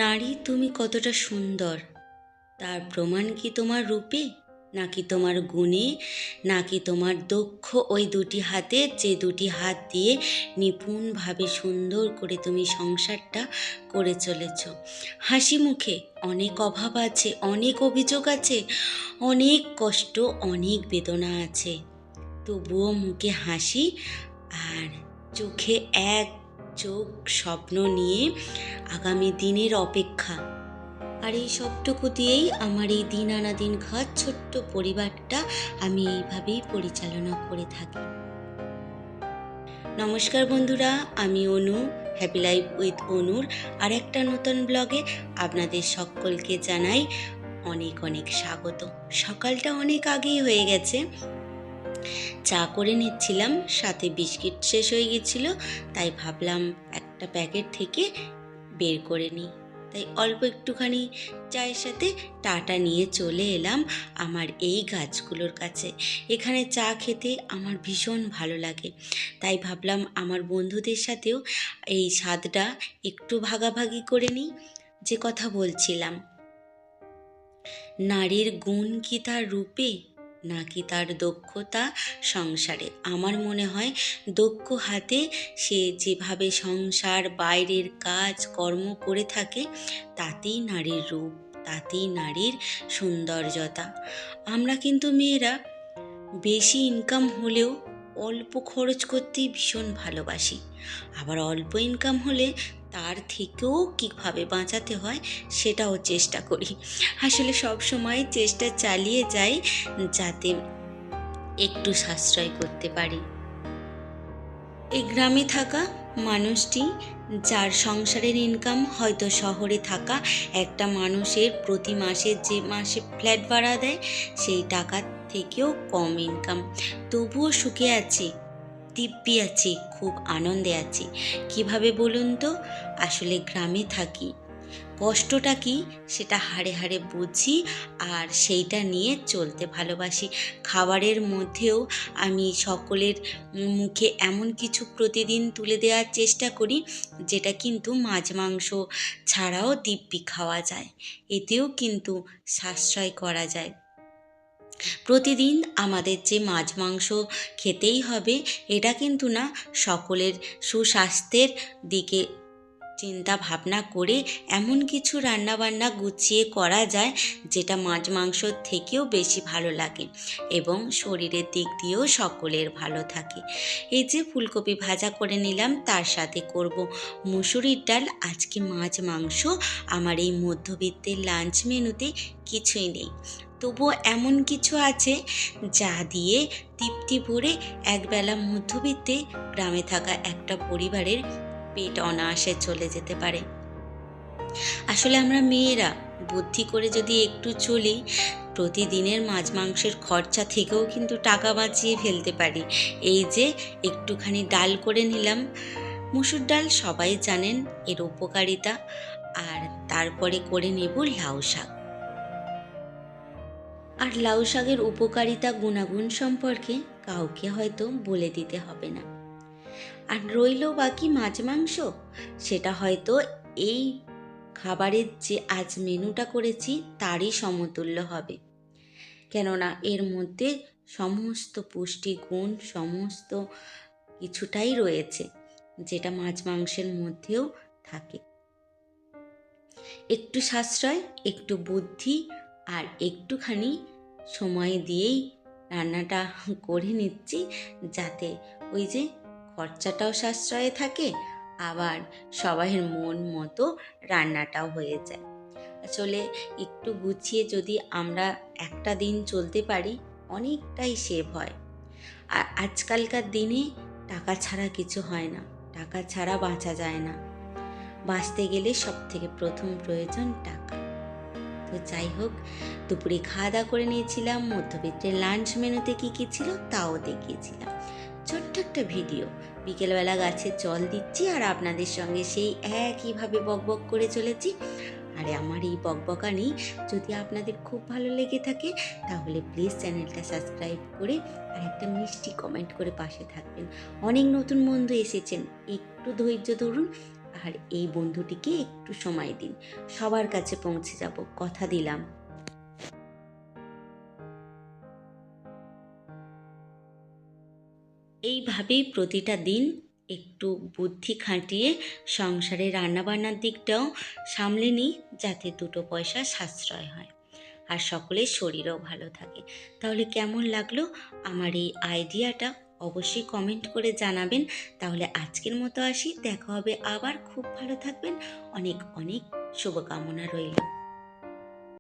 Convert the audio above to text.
নারী তুমি কতটা সুন্দর তার প্রমাণ কি তোমার রূপে, নাকি তোমার গুণে, নাকি তোমার দক্ষ ওই দুটি হাতে, যে দুটি হাত দিয়ে নিপুণভাবে সুন্দর করে তুমি সংসারটা করে চলেছ। হাসি মুখে অনেক অভাব আছে, অনেক অভিযোগ আছে, অনেক কষ্ট, অনেক বেদনা আছে, তবুও মুখে হাসি আর চোখে এক চোখ স্বপ্ন নিয়ে আগামী দিনের অপেক্ষা। আর এই সবটুকু দিয়েই আমার এই দিন আনা দিন খাওয়ার ছোট্ট পরিবারটা আমি এইভাবেই পরিচালনা করে থাকি। নমস্কার বন্ধুরা, আমি অনু, হ্যাপি লাইফ উইথ অনুর আর একটা নতুন ব্লগে আপনাদের সকলকে জানাই অনেক অনেক স্বাগত। সকালটা অনেক আগেই হয়ে গেছে, চা করে নিচ্ছিলাম, সাথে বিস্কিট শেষ হয়ে গেছিলো, তাই ভাবলাম একটা প্যাকেট থেকে বের করে নিই। তাই অল্প একটুখানি চায়ের সাথে টাটা নিয়ে চলে এলাম আমার এই গাছগুলোর কাছে। এখানে চা খেতে আমার ভীষণ ভালো লাগে, তাই ভাবলাম আমার বন্ধুদের সাথেও এই স্বাদটা একটু ভাগাভাগি করে নিই। যে কথা বলছিলাম, নারীর গুণ কি তার রূপে, নাকি তার দক্ষতা সংসারে? আমার মনে হয় দক্ষ হাতে সে যেভাবে সংসার বাইরের কাজ কর্ম করে থাকে, তাতেই নারীর রূপ, তাতেই নারীর সৌন্দর্যতা। আমরা কিন্তু মেয়েরা বেশি ইনকাম হলেও অল্প খরচ করতেই ভীষণ ভালোবাসি, আবার অল্প ইনকাম হলে তার থেকেও কীভাবে বাঁচাতে হয় সেটাও চেষ্টা করি। আসলে সব সময় চেষ্টা চালিয়ে যাই যাতে একটু সাশ্রয় করতে পারি। এই গ্রামে থাকা মানুষটি, যার সংসারের ইনকাম হয়তো শহরে থাকা একটা মানুষের প্রতি মাসে যে মাসে ফ্ল্যাট ভাড়া দেয় সেই টাকার থেকেও কম ইনকাম, তবুও সুখে আছি, দিব্যি আছি, খুব আনন্দে আছি। কিভাবে বলুন তো? আসলে গ্রামে থাকি, কষ্টটা কি সেটা হাড়ে হাড়ে বুঝি আর সেইটা নিয়ে চলতে ভালোবাসি। খাবারের মধ্যেও আমি সকলের মুখে এমন কিছু প্রতিদিন তুলে দেওয়ার চেষ্টা করি যেটা কিন্তু মাছ মাংস ছাড়াও দিব্যি খাওয়া যায়, এতেও কিন্তু সাশ্রয় করা যায়। প্রতিদিন আমাদের যে মাছ মাংস খেতেই হবে এটা কিন্তু না, সকলের সুস্বাস্থ্যের দিকে চিন্তা ভাবনা করে এমন কিছু রান্নাবান্না গুছিয়ে করা যায় যেটা মাছ মাংসর থেকেও বেশি ভালো লাগে এবং শরীরের দিক দিয়েও সকলের ভালো থাকে। এই যে ফুলকপি ভাজা করে নিলাম, তার সাথে করব মুসুরির ডাল। আজকে মাছ মাংস আমার এই মধ্যবিত্তের লাঞ্চ মেনুতে কিছুই নেই, তবুও এমন কিছু আছে যা দিয়ে তৃপ্তি ভরে একবেলা মধ্যবিত্তে গ্রামে থাকা একটা পরিবারের পেট অনায়াসে চলে যেতে পারে। আসলে আমরা মেয়েরা বুদ্ধি করে যদি একটু চলি, প্রতিদিনের মাছ মাংসের খরচা থেকেও কিন্তু টাকা বাঁচিয়ে ফেলতে পারি। এই যে একটুখানি ডাল করে নিলাম, মুসুর ডাল সবাই জানেন এর উপকারিতা, আর তারপরে করে নেব লাউ শাক। আর লাউ শাকের উপকারিতা গুণাগুণ সম্পর্কে কাউকে হয়তো বলে দিতে হবে না। আর রইল বাকি মাছ মাংস, সেটা হয়তো এই খাবারের যে আজ মেনুটা করেছি তারই সমতুল্য হবে, কেননা এর মধ্যে সমস্ত পুষ্টিগুণ সমস্ত কিছুটাই রয়েছে যেটা মাছ মাংসের মধ্যেও থাকে। একটু সাশ্রয়, একটু বুদ্ধি আর একটুখানি সময় দিয়েই রান্নাটা করে নিচ্ছি, যাতে ওই যে খরচাটাও সাশ্রয়ে থাকে, আবার সবাইয়ের মন মতো রান্নাটাও হয়ে যায়। আসলে একটু গুছিয়ে যদি আমরা একটা দিন চলতে পারি অনেকটাই সেভ হয়। আর আজকালকার দিনে টাকা ছাড়া কিছু হয় না, টাকা ছাড়া বাঁচা যায় না, বাঁচতে গেলে সব থেকে প্রথম প্রয়োজন টাকা। তো যাই হোক, দুপুরে খাওয়া দাওয়া করে নিয়েছিলাম, মধ্যবিত্তের লাঞ্চ মেনুতে কী কী ছিল তাও দেখিয়েছিলাম। ছোট্ট একটা ভিডিও, বিকেলবেলা গাছে জল দিচ্ছি আর আপনাদের সঙ্গে সেই একইভাবে বকবক করে চলেছি। আর আমার এই বকবকানি যদি আপনাদের খুব ভালো লেগে থাকে তাহলে প্লিজ চ্যানেলটা সাবস্ক্রাইব করে আর একটা মিষ্টি কমেন্ট করে পাশে থাকবেন। অনেক নতুন বন্ধু এসেছেন, একটু ধৈর্য ধরুন, আর এই বন্ধুটিকে একটু সময় দিন, সবার কাছে পৌঁছে যাব, কথা দিলাম। এইভাবেই প্রতিটা দিন একটু বুদ্ধি খাটিয়ে সংসারে রান্নাবান্নার দিকটাও সামলে নিই, যাতে দুটো পয়সা সাশ্রয় হয় আর সকলের শরীরও ভালো থাকে। তাহলে কেমন লাগলো আমার এই আইডিয়াটা অবশ্যই কমেন্ট করে জানাবেন। তাহলে আজকের মতো আসি, দেখা হবে আবার। খুব ভালো থাকবেন, অনেক অনেক শুভকামনা রইল।